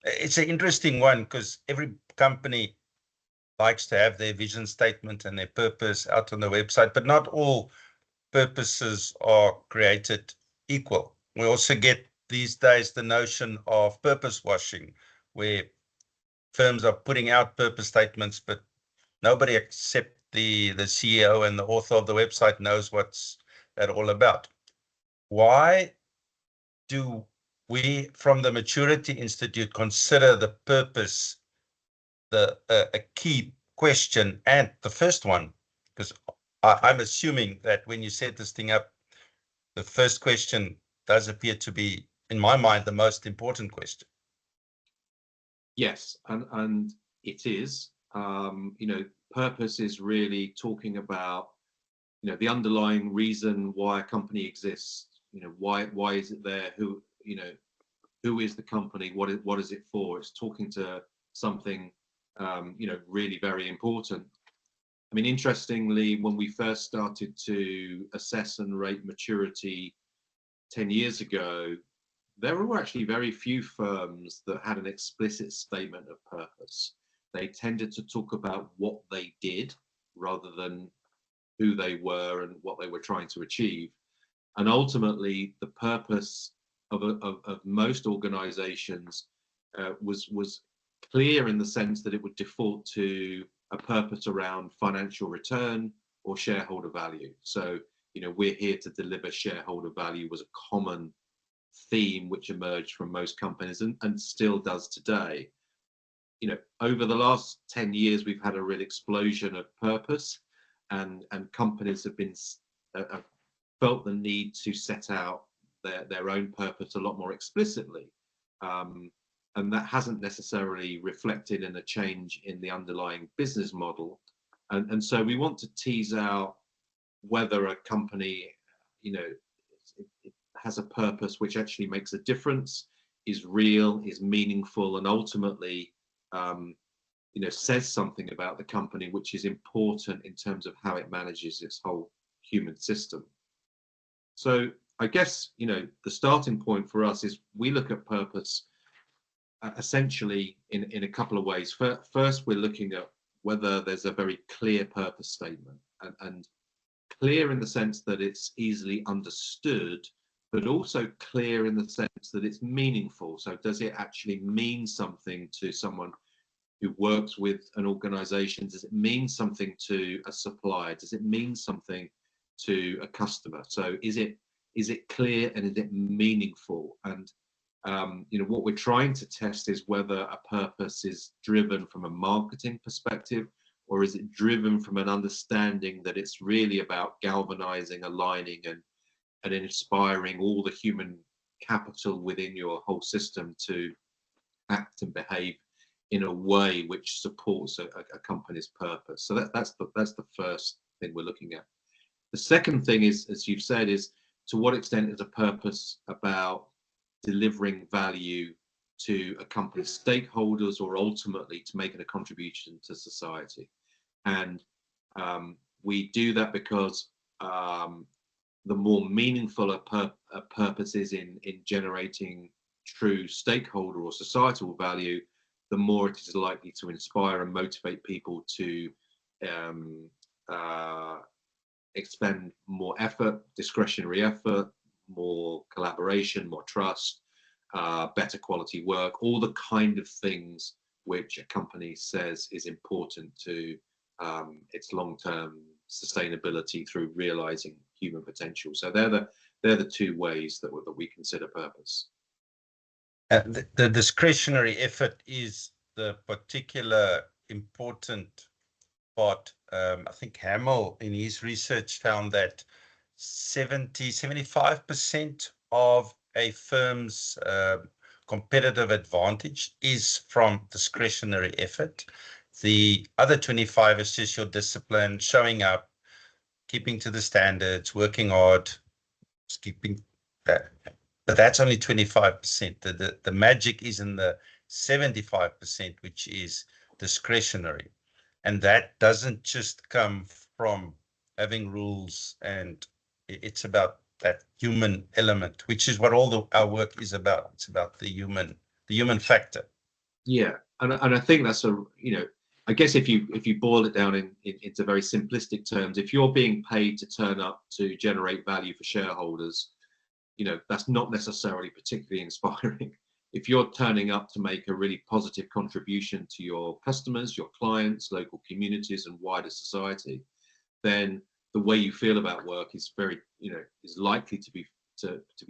It's an interesting one because every company likes to have their vision statement and their purpose out on the website, but not all purposes are created equal. We also get these days the notion of purpose washing, where firms are putting out purpose statements, but nobody except the CEO and the author of the website knows what's that all about. Why do we, from the Maturity Institute, consider the purpose a key question and the first one? Because I'm assuming that when you set this thing up, the first question does appear to be, in my mind, the most important question. Yes, and it is. Purpose is really talking about, the underlying reason why a company exists. Why is it there? Who is the company? What is it for? It's talking to something, really very important. I mean, interestingly, when we first started to assess and rate maturity 10 years ago, there were actually very few firms that had an explicit statement of purpose. They tended to talk about what they did rather than who they were and what they were trying to achieve. And ultimately, the purpose of most organizations was clear in the sense that it would default to a purpose around financial return or shareholder value. So, we're here to deliver shareholder value was a common theme which emerged from most companies and still does today. Over the last 10 years, we've had a real explosion of purpose, and companies have felt the need to set out their own purpose a lot more explicitly. And that hasn't necessarily reflected in a change in the underlying business model. And so we want to tease out whether a company, it has a purpose which actually makes a difference, is real, is meaningful, and ultimately, says something about the company which is important in terms of how it manages its whole human system. So I guess, the starting point for us is we look at purpose essentially in a couple of ways. First, we're looking at whether there's a very clear purpose statement, and clear in the sense that it's easily understood, but also clear in the sense that it's meaningful. So does it actually mean something to someone who works with an organization? Does it mean something to a supplier? Does it mean something to a customer? So is it clear and is it meaningful? And what we're trying to test is whether a purpose is driven from a marketing perspective, or is it driven from an understanding that it's really about galvanizing, aligning, and inspiring all the human capital within your whole system to act and behave in a way which supports a company's purpose. So that's the first thing we're looking at. The second thing is, as you've said, is to what extent is a purpose about delivering value to a company's stakeholders, or ultimately to making a contribution to society. And we do that because the more meaningful a purpose is in generating true stakeholder or societal value, the more it is likely to inspire and motivate people to expend more effort, discretionary effort, more collaboration, more trust, better quality work, all the kind of things which a company says is important to its long-term sustainability through realizing human potential. So they're the two ways that we consider purpose. The discretionary effort is the particular important part. I think Hamill in his research found that 75% of a firm's competitive advantage is from discretionary effort. The other 25 is just your discipline, showing up, keeping to the standards, working hard, keeping that. But that's only 25%. The magic is in the 75%, which is discretionary. And that doesn't just come from having rules, and it's about that human element, which is what all our work is about. It's about the human factor. Yeah, and I think that's a, I guess if you boil it down into very simplistic terms, if you're being paid to turn up to generate value for shareholders, that's not necessarily particularly inspiring. If you're turning up to make a really positive contribution to your customers, your clients, local communities, and wider society, then the way you feel about work is very, is likely to be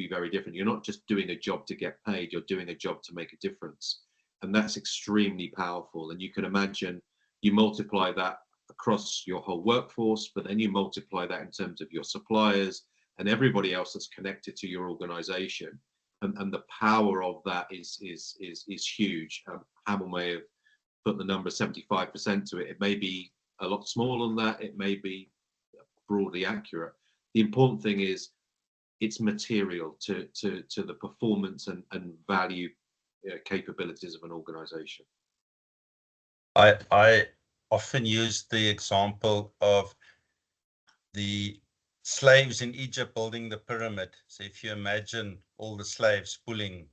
very different. You're not just doing a job to get paid, you're doing a job to make a difference. And that's extremely powerful. And you can imagine you multiply that across your whole workforce, but then you multiply that in terms of your suppliers and everybody else that's connected to your organization. And the power of that is huge. Hamill may have put the number 75% to it. It may be a lot smaller than that. It may be broadly accurate. The important thing is it's material to the performance and value capabilities of an organization. I often use the example of the slaves in Egypt building the pyramid. So if you imagine all the slaves pulling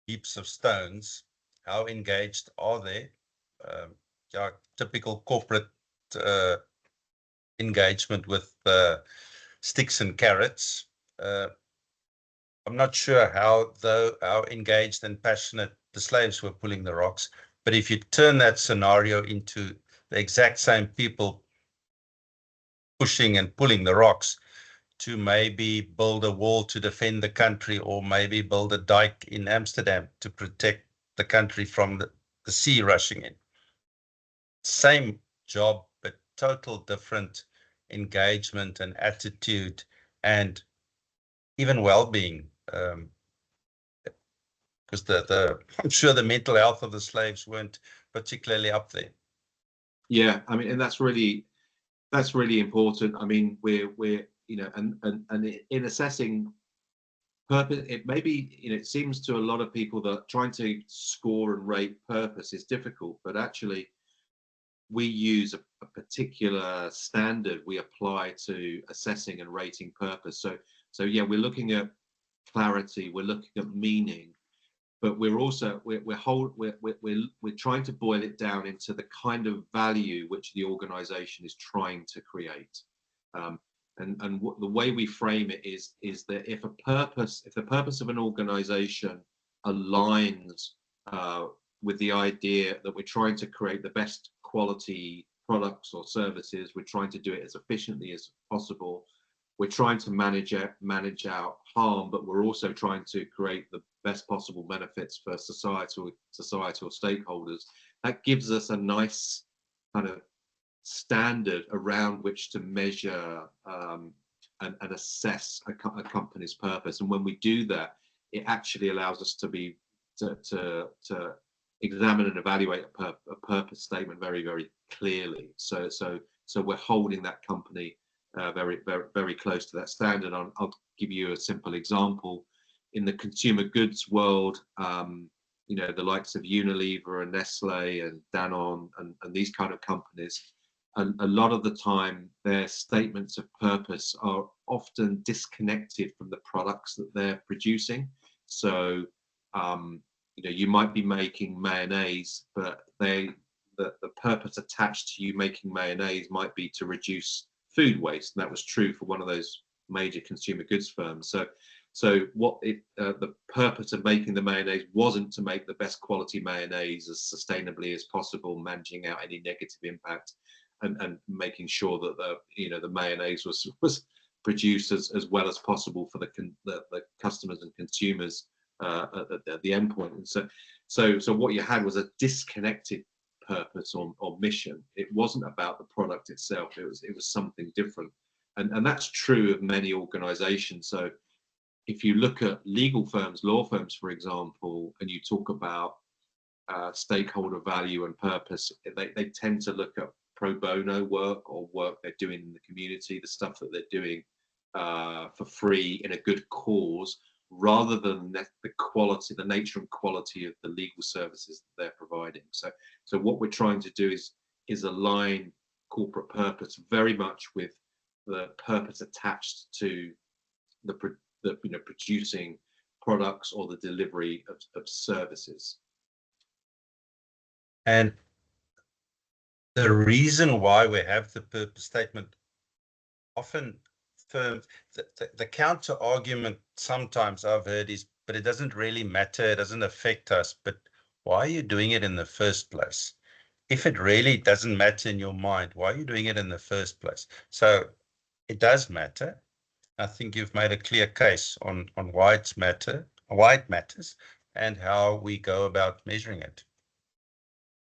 heaps of stones, how engaged are they? Yeah, typical corporate engagement with sticks and carrots. I'm not sure how engaged and passionate the slaves were pulling the rocks, but if you turn that scenario into the exact same people pushing and pulling the rocks to maybe build a wall to defend the country, or maybe build a dike in Amsterdam to protect the country from the sea rushing in. Same job, but total different engagement and attitude and even well-being. Because I'm sure the mental health of the slaves weren't particularly up there. Yeah, I mean, and that's really important. I mean, we're and in assessing purpose, it maybe, it seems to a lot of people that trying to score and rate purpose is difficult, but actually we use a particular standard we apply to assessing and rating purpose. So yeah, we're looking at clarity, we're looking at meaning, but we're also we're trying to boil it down into the kind of value which the organization is trying to create. And the way we frame it is that if the purpose of an organization aligns with the idea that we're trying to create the best quality products or services, we're trying to do it as efficiently as possible, we're trying to manage out harm, but we're also trying to create the best possible benefits for societal stakeholders. That gives us a nice kind of standard around which to measure and assess a company's purpose. And when we do that, it actually allows us to examine and evaluate a purpose statement very, very clearly. So we're holding that company very, very, very close to that standard. I'll give you a simple example. In the consumer goods world, the likes of Unilever and Nestlé and Danone and these kind of companies, a lot of the time their statements of purpose are often disconnected from the products that they're producing. So you might be making mayonnaise, but the purpose attached to you making mayonnaise might be to reduce food waste, and that was true for one of those major consumer goods firms. So the purpose of making the mayonnaise wasn't to make the best quality mayonnaise as sustainably as possible, managing out any negative impact, and making sure that the mayonnaise was produced as well as possible for the customers and consumers at the end point. And so what you had was a disconnected purpose or mission. It wasn't about the product itself. It was something different, and that's true of many organizations. So if you look at legal firms, law firms, for example, and you talk about stakeholder value and purpose, they tend to look at pro bono work or work they're doing in the community, the stuff that they're doing for free in a good cause, rather than the nature and quality of the legal services that they're providing. So what we're trying to do is align corporate purpose very much with the purpose attached to the producing products or the delivery of services. And the reason why we have the purpose statement, often firms, the counter argument sometimes I've heard is, but it doesn't really matter, it doesn't affect us. But why are you doing it in the first place? If it really doesn't matter in your mind, why are you doing it in the first place? So it does matter. I think you've made a clear case on why it matters, and how we go about measuring it.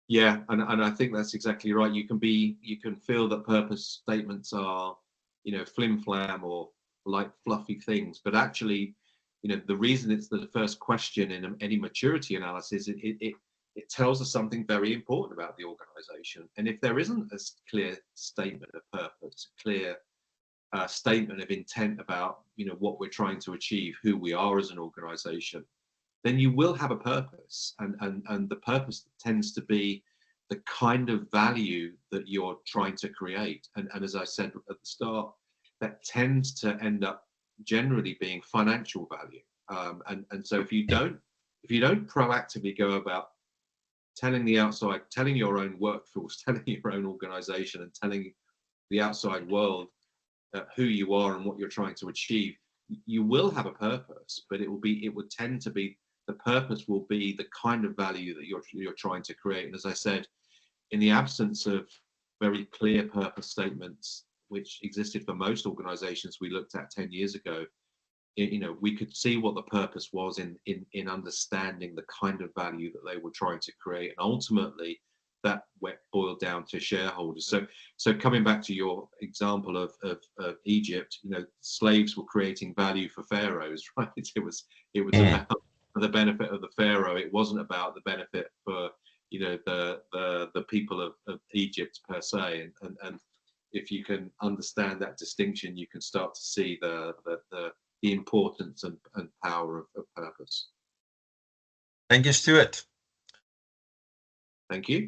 Yeah, and I think that's exactly right. You can feel that purpose statements are, flim flam or like fluffy things, but actually, the reason it's the first question in any maturity analysis, it tells us something very important about the organization. And if there isn't a clear statement of purpose, a clear statement of intent about, what we're trying to achieve, who we are as an organization, then you will have a purpose, and the purpose tends to be the kind of value that you're trying to create. And as I said at the start, that tends to end up generally being financial value. And so if you don't proactively go about telling your own workforce, telling your own organization, and telling the outside world who you are and what you're trying to achieve, you will have a purpose, but it would tend to be, the purpose will be the kind of value that you're trying to create. And as I said, in the absence of very clear purpose statements, which existed for most organizations we looked at 10 years ago, we could see what the purpose was in understanding the kind of value that they were trying to create. And ultimately, that boiled down to shareholders. So coming back to your example of Egypt, slaves were creating value for pharaohs, right? It was about the benefit of the pharaoh. It wasn't about the benefit for the people of Egypt per se. And if you can understand that distinction, you can start to see the importance and power of purpose. Thank you, Stuart. Thank you.